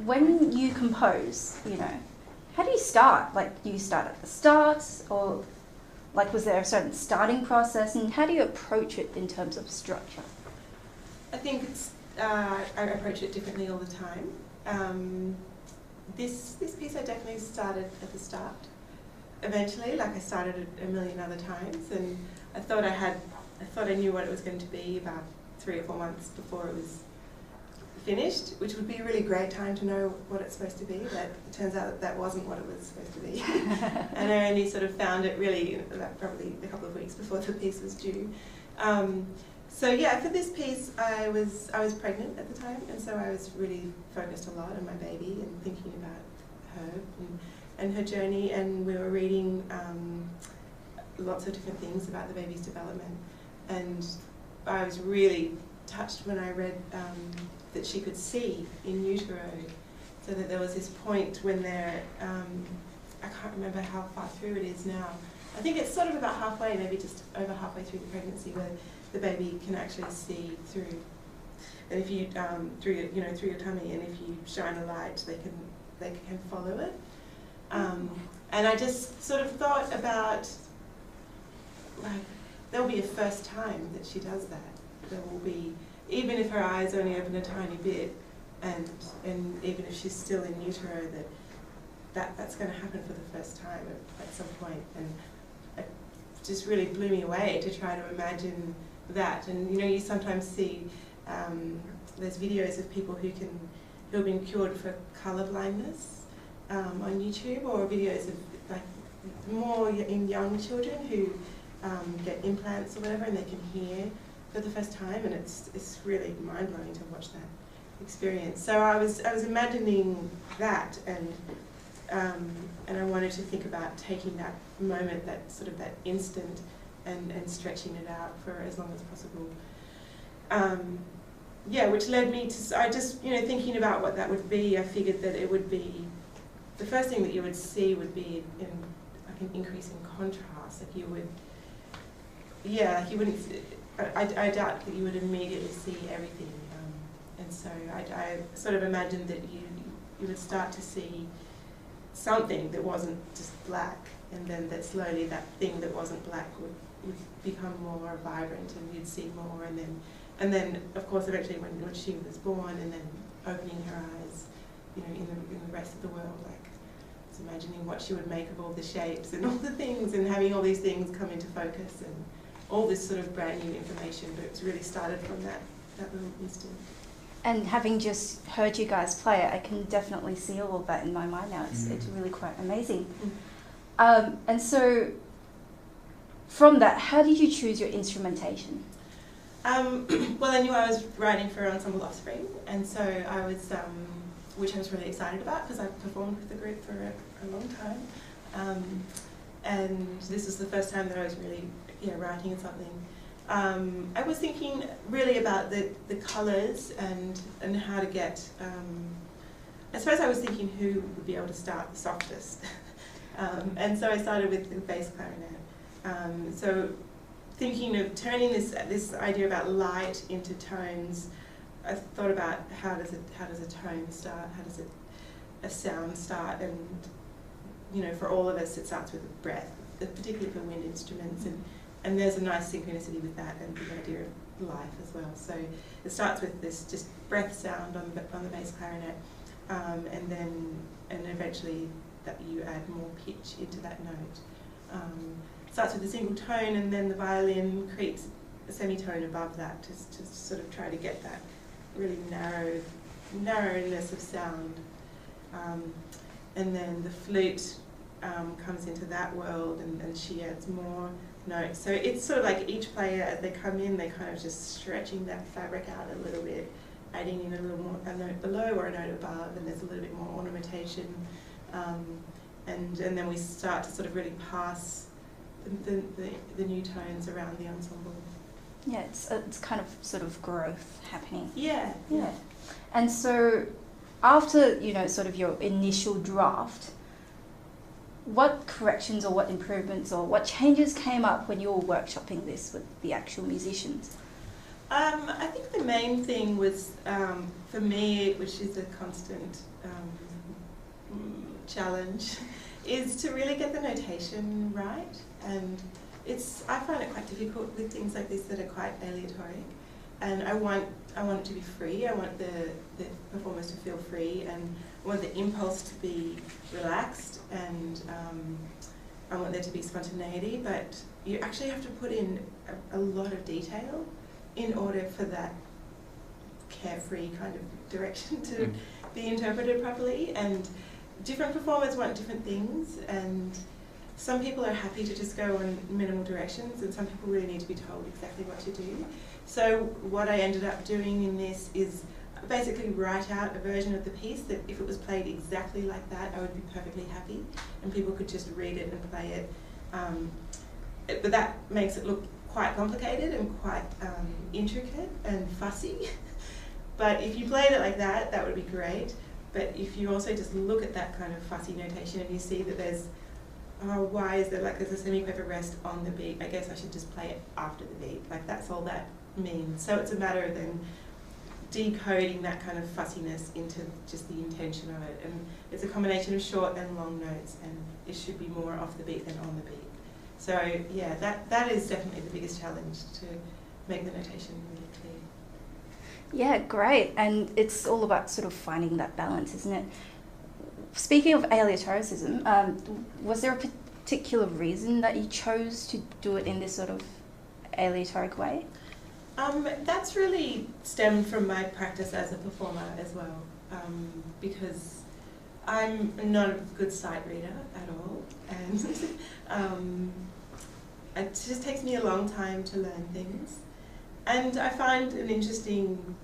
when you compose, you know, how do you start? Like, do you start at the start, or like was there a certain starting process, and how do you approach it in terms of structure? I think I approach it differently all the time. This piece I definitely started at the start. Eventually, like I started it a million other times, and I thought I knew what it was going to be about 3 or 4 months before it was finished, which would be a really great time to know what it's supposed to be. But it turns out that wasn't what it was supposed to be. And I only sort of found it really probably a couple of weeks before the piece was due. So yeah, for this piece I was pregnant at the time, and so I was really focused a lot on my baby and thinking about her and her journey, and we were reading lots of different things about the baby's development, and I was really touched when I read that she could see in utero, so that there was this point when they're, I can't remember how far through it is now. I think it's sort of about halfway, maybe just over halfway through the pregnancy, where the baby can actually see through. And if you through your tummy, and if you shine a light, they can follow it. And I just sort of thought about, like, there will be a first time that she does that. There will be, even if her eyes only open a tiny bit, and even if she's still in utero, that's going to happen for the first time at some point. And it just really blew me away to try to imagine that. And you know, you sometimes see there's videos of people who have been cured for colour blindness on YouTube, or videos of like more in young children who get implants or whatever, and they can hear for the first time, and it's really mind-blowing to watch that experience. So I was imagining that, and I wanted to think about taking that moment, that sort of that instant, and stretching it out for as long as possible. Yeah, which led me to, I just, you know, thinking about what that would be, I figured that it would be, the first thing that you would see would be like an increase in contrast. Like you would, yeah, you wouldn't, I doubt that you would immediately see everything. And so I sort of imagined that you would start to see something that wasn't just black, and then that slowly that thing that wasn't black would become more vibrant, and you'd see more, and then of course eventually when she was born, and then opening her eyes, you know, in the rest of the world, like I was imagining what she would make of all the shapes and all the things, and having all these things come into focus, and all this sort of brand new information. But it's really started from that little instant. And having just heard you guys play it, I can definitely see all of that in my mind now. It's really quite amazing. And so, from that, how did you choose your instrumentation? Well, I knew I was writing for Ensemble Offspring, and so I was, which I was really excited about, because I've performed with the group for a long time. And this is the first time that I was really, writing something. I was thinking really about the colours and how to get, I suppose I was thinking who would be able to start the softest. And so I started with the bass clarinet. So thinking of turning this idea about light into tones, I thought about how does a tone start, how does a sound start, and you know, for all of us it starts with breath, particularly for wind instruments, and there's a nice synchronicity with that and the idea of life as well. So it starts with this just breath sound on the bass clarinet, and eventually that you add more pitch into that note. It starts with a single tone, and then the violin creates a semitone above that to sort of try to get that really narrowness of sound. And then the flute comes into that world, and she adds more notes. So it's sort of like each player, as they come in, they kind of just stretching that fabric out a little bit, adding in a little more, a note below or a note above, and there's a little bit more ornamentation. And then we start to sort of really pass the new tones around the ensemble. Yeah, it's kind of sort of growth happening. Yeah. And so after, sort of your initial draft, what corrections or what improvements or what changes came up when you were workshopping this with the actual musicians? I think the main thing was, for me, which is a constant challenge, is to really get the notation right. And I find it quite difficult with things like this that are quite aleatoric. And I want it to be free. I want the performers to feel free, and I want the impulse to be relaxed, and I want there to be spontaneity. But you actually have to put in a lot of detail in order for that carefree kind of direction to be interpreted properly. And different performers want different things, and some people are happy to just go on minimal directions, and some people really need to be told exactly what to do. So what I ended up doing in this is basically write out a version of the piece that if it was played exactly like that, I would be perfectly happy, and people could just read it and play it. But that makes it look quite complicated and quite intricate and fussy. But if you played it like that, that would be great. But if you also just look at that kind of fussy notation and you see that there's, why is there there's a semi-quaver rest on the beat, I guess I should just play it after the beat. Like, that's all that means. So it's a matter of then decoding that kind of fussiness into just the intention of it. And it's a combination of short and long notes, and it should be more off the beat than on the beat. So yeah, that is definitely the biggest challenge, to make the notation really clear. Yeah, great. And it's all about sort of finding that balance, isn't it? Speaking of aleatoricism, was there a particular reason that you chose to do it in this sort of aleatoric way? That's really stemmed from my practice as a performer as well, because I'm not a good sight reader at all, and it just takes me a long time to learn things. And I find an interesting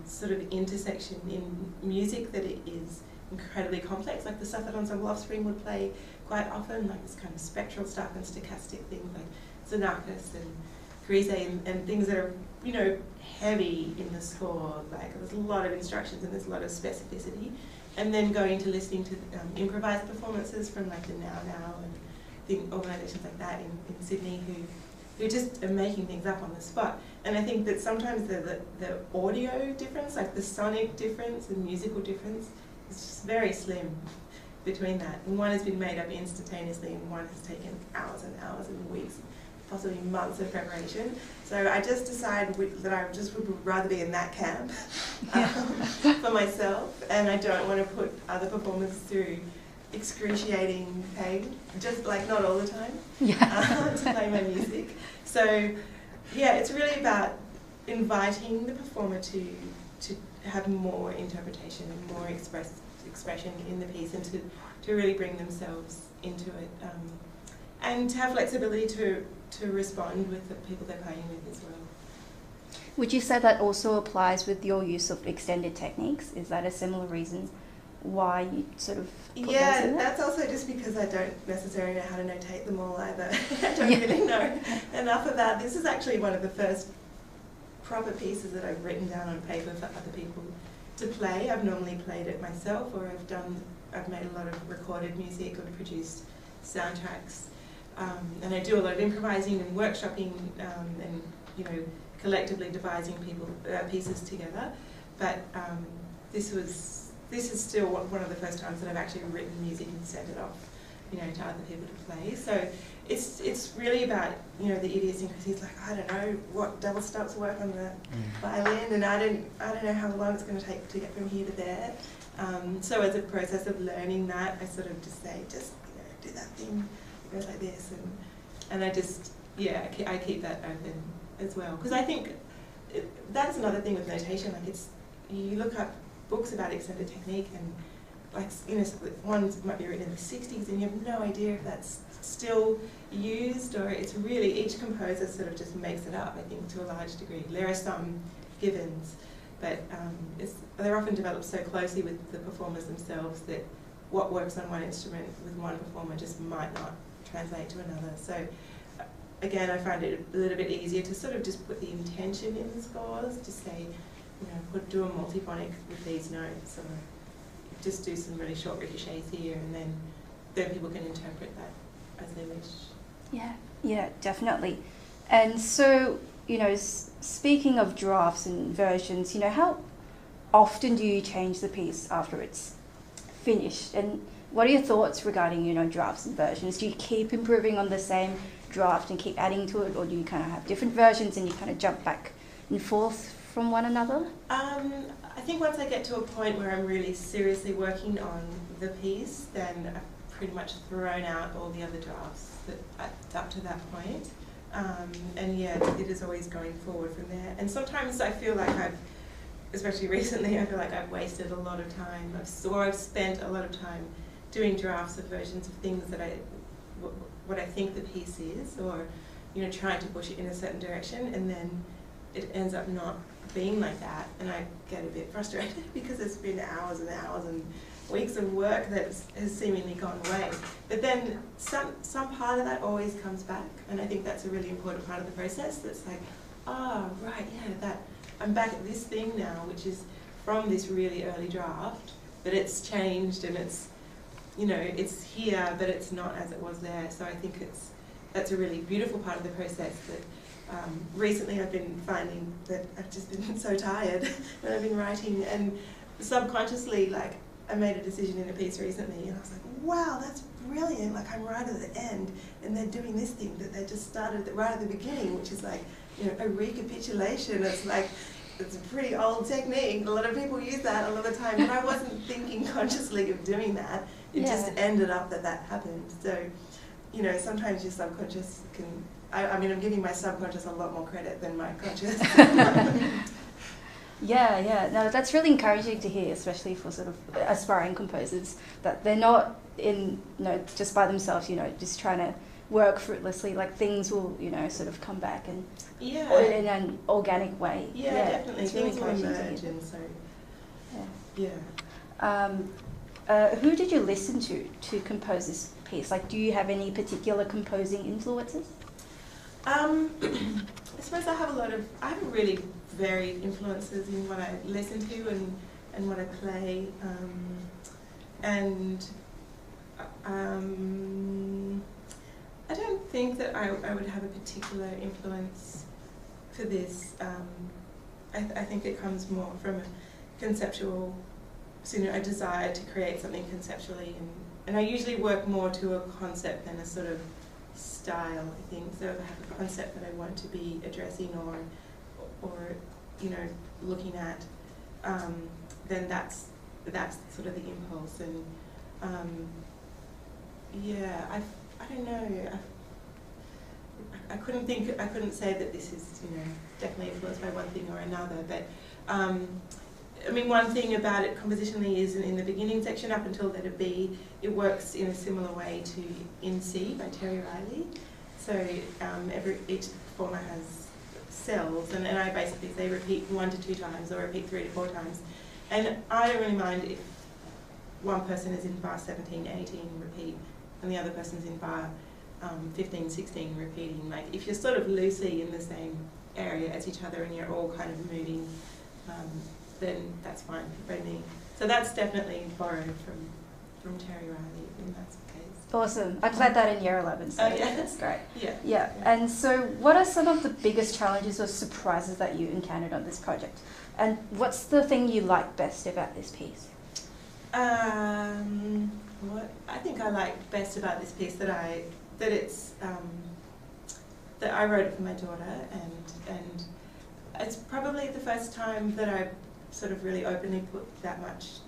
sort of intersection in music, that it is incredibly complex, like the stuff that Ensemble Offspring would play quite often, like this kind of spectral stuff and stochastic things like Xenakis and Grise, and things that are, you know, heavy in the score. Like, there's a lot of instructions and there's a lot of specificity. And then going to listening to improvised performances from like the Now and organisations like that in Sydney who just are making things up on the spot. And I think that sometimes the audio difference, like the sonic difference and musical difference, is just very slim between that. And one has been made up instantaneously, and one has taken hours and hours and weeks, possibly months of preparation. So I just decided that I just would rather be in that camp for myself, and I don't want to put other performers through excruciating pain, just like not all the time, to play my music. So yeah, it's really about inviting the performer to have more interpretation and more expression in the piece, and to really bring themselves into it, and to have flexibility to respond with the people they're playing with as well. Would you say that also applies with your use of extended techniques? Is that a similar reason why you sort of put those in there? That's also just because I don't necessarily know how to notate them all either. I don't really know enough about this. Is actually one of the first proper pieces that I've written down on paper for other people to play. I've normally played it myself, or I've made a lot of recorded music or produced soundtracks, and I do a lot of improvising and workshopping, and collectively devising pieces together. But this is still one of the first times that I've actually written music and sent it off, to other people to play. So it's really about, the idiosyncrasies. Like, I don't know what double stops work on the violin, and I don't know how long it's going to take to get from here to there. So as a process of learning that, I sort of just say, do that thing, it goes like this, and I just, I keep that open as well, because I think that's another thing with notation. Like, you look up books about extended technique, and ones might be written in the 60s, and you have no idea if that's still used, or it's really, each composer sort of just makes it up, I think, to a large degree. There are some givens, but they're often developed so closely with the performers themselves that what works on one instrument with one performer just might not translate to another. So again, I find it a little bit easier to sort of just put the intention in the scores, to say, do a multiphonic with these notes, or just do some really short ricochets here, and then people can interpret that as they wish. Yeah, definitely. And so you know, speaking of drafts and versions, you know, how often do you change the piece after it's finished? And what are your thoughts regarding, you know, drafts and versions? Do you keep improving on the same draft and keep adding to it, or do you kind of have different versions and you kind of jump back and forth from one another? I think once I get to a point where I'm really seriously working on the piece, then I've pretty much thrown out all the other drafts up to that point. And yeah, it is always going forward from there. And sometimes I feel like especially recently, I feel like I've wasted a lot of time. I've spent a lot of time doing drafts of versions of things that what I think the piece is, or, you know, trying to push it in a certain direction, and then it ends up not being like that, and I get a bit frustrated because it's been hours and hours and weeks of work that has seemingly gone away. But then some part of that always comes back, and I think that's a really important part of the process. That's like, oh, right, yeah, that I'm back at this thing now, which is from this really early draft, but it's changed and it's, you know, it's here, but it's not as it was there. So I think that's a really beautiful part of the process that recently I've been finding that I've just been so tired when I've been writing, and subconsciously, like, I made a decision in a piece recently and I was like, wow, that's brilliant, like I'm right at the end and they're doing this thing that they just started right at the beginning, which is like, you know, a recapitulation. It's like, it's a pretty old technique. A lot of people use that a lot of the time, but I wasn't thinking consciously of doing that. It just ended up that happened. So, you know, sometimes your subconscious can, I mean, I'm giving my subconscious a lot more credit than my conscious. Yeah. No, that's really encouraging to hear, especially for sort of aspiring composers, that they're not in, you know, just by themselves, you know, just trying to work fruitlessly. Like, things will, you know, sort of come back and in an organic way. Yeah, definitely. It's really things will encouraging emerge, and so who did you listen to compose this piece? Like, do you have any particular composing influences? I suppose I have really varied influences in what I listen to and what I play, and I don't think that I would have a particular influence for this. I think it comes more from a conceptual, so, you know, a desire to create something conceptually, and I usually work more to a concept than a sort of style, I think. So if I have a concept that I want to be addressing or you know, looking at, then that's sort of the impulse. And I don't know. I couldn't say that this is, you know, definitely influenced by one thing or another, but I mean, one thing about it compositionally is in the beginning section up until letter B, it works in a similar way to In C by Terry Riley. So each performer has cells, and I basically say repeat 1 to 2 times or repeat 3 to 4 times. And I don't really mind if one person is in bar 17, 18, repeat, and the other person's in bar 15, 16, repeating. Like, if you're sort of loosely in the same area as each other and you're all kind of moving, then that's fine by me. So that's definitely borrowed from Terry Riley in that case. Awesome. I played that in year 11, so that's great. Yeah. And so what are some of the biggest challenges or surprises that you encountered on this project? And what's the thing you like best about this piece? What I think I like best about this piece that I wrote it for my daughter, and it's probably the first time that I sort of really openly put that much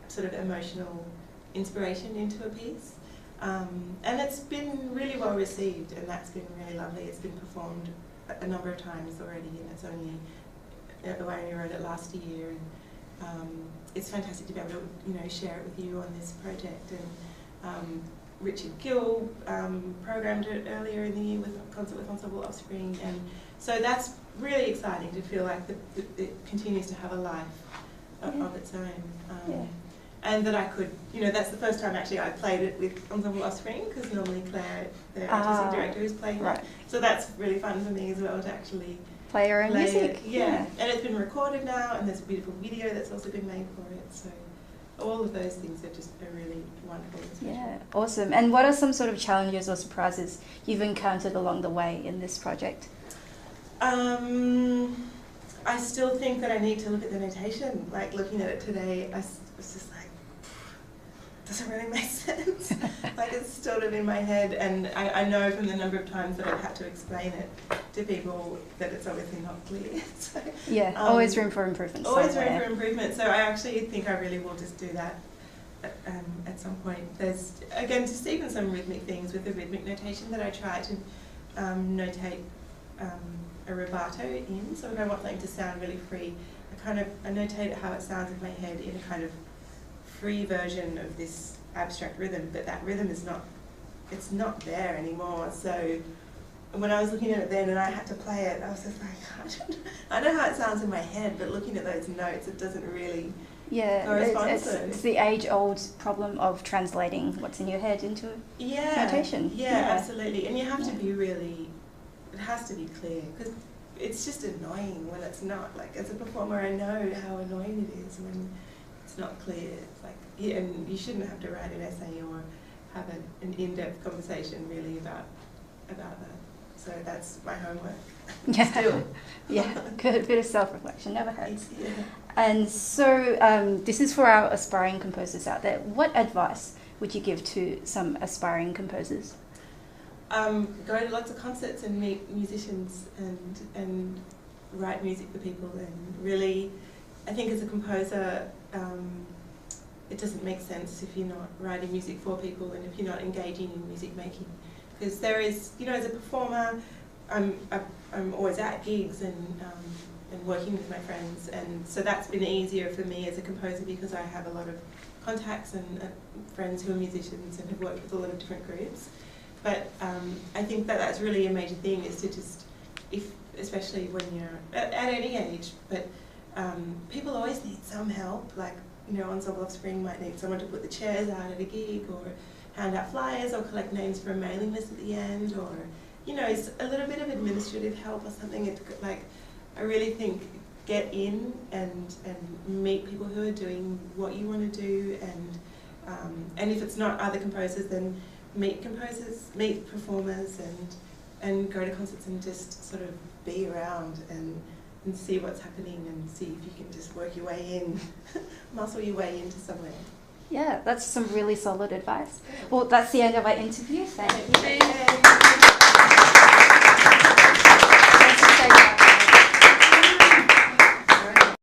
sort of emotional inspiration into a piece. And it's been really well received, and that's been really lovely. It's been performed a number of times already, and it's only, I only wrote it last year, and it's fantastic to be able to, you know, share it with you on this project. And Richard Gill programmed it earlier in the year with a concert with Ensemble Offspring, and so that's really exciting to feel like it continues to have a life of its own. And that I could, you know, that's the first time actually I played it with Ensemble Offspring, because normally Claire, the artistic director, is playing it. So that's really fun for me as well to actually play your own music. Yeah, and it's been recorded now, and there's a beautiful video that's also been made for it. So all of those things are just really wonderful and special. Yeah, awesome. And what are some sort of challenges or surprises you've encountered along the way in this project? I still think that I need to look at the notation. Like looking at it today, I was just like, doesn't really make sense. Like it's stored it in my head, and I know from the number of times that I've had to explain it to people that it's obviously not clear. So, yeah, always room for improvement. Always room for improvement. So I actually think I really will just do that at some point. There's, again, just even some rhythmic things with the rhythmic notation that I try to notate a rubato in. So if I want something to sound really free, I notate how it sounds in my head in a kind of free version of this abstract rhythm, but that rhythm is not there anymore. So when I was looking at it then and I had to play it, I was just like, I know how it sounds in my head, but looking at those notes, it doesn't really correspond. It's the age-old problem of translating what's in your head into notation. Yeah, absolutely. And you have to be really, it has to be clear, because it's just annoying when it's not. Like as a performer, I know how annoying it is when it's not clear. It's like, and you shouldn't have to write an essay or have an in-depth conversation really about that. So that's my homework. Yeah. Still. Yeah, good bit of self-reflection never hurts. Yeah. And so this is for our aspiring composers out there. What advice would you give to some aspiring composers? Go to lots of concerts and meet musicians and write music for people. And really, I think as a composer, it doesn't make sense if you're not writing music for people and if you're not engaging in music making. Because there is, as a performer, I'm always at gigs and working with my friends, and so that's been easier for me as a composer because I have a lot of contacts and friends who are musicians and have worked with a lot of different groups. But I think that that's really a major thing, is to just, especially when you're at any age, but people always need some help. Like, Ensemble Offspring might need someone to put the chairs out at a gig, or hand out flyers, or collect names for a mailing list at the end, or it's a little bit of administrative help or something. It's like, I really think get in and meet people who are doing what you want to do, and if it's not other composers, then meet composers, meet performers, and go to concerts and just sort of be around and see what's happening and see if you can just work your way in, muscle your way into somewhere. Yeah, that's some really solid advice. Well, that's the end of our interview. Thank you.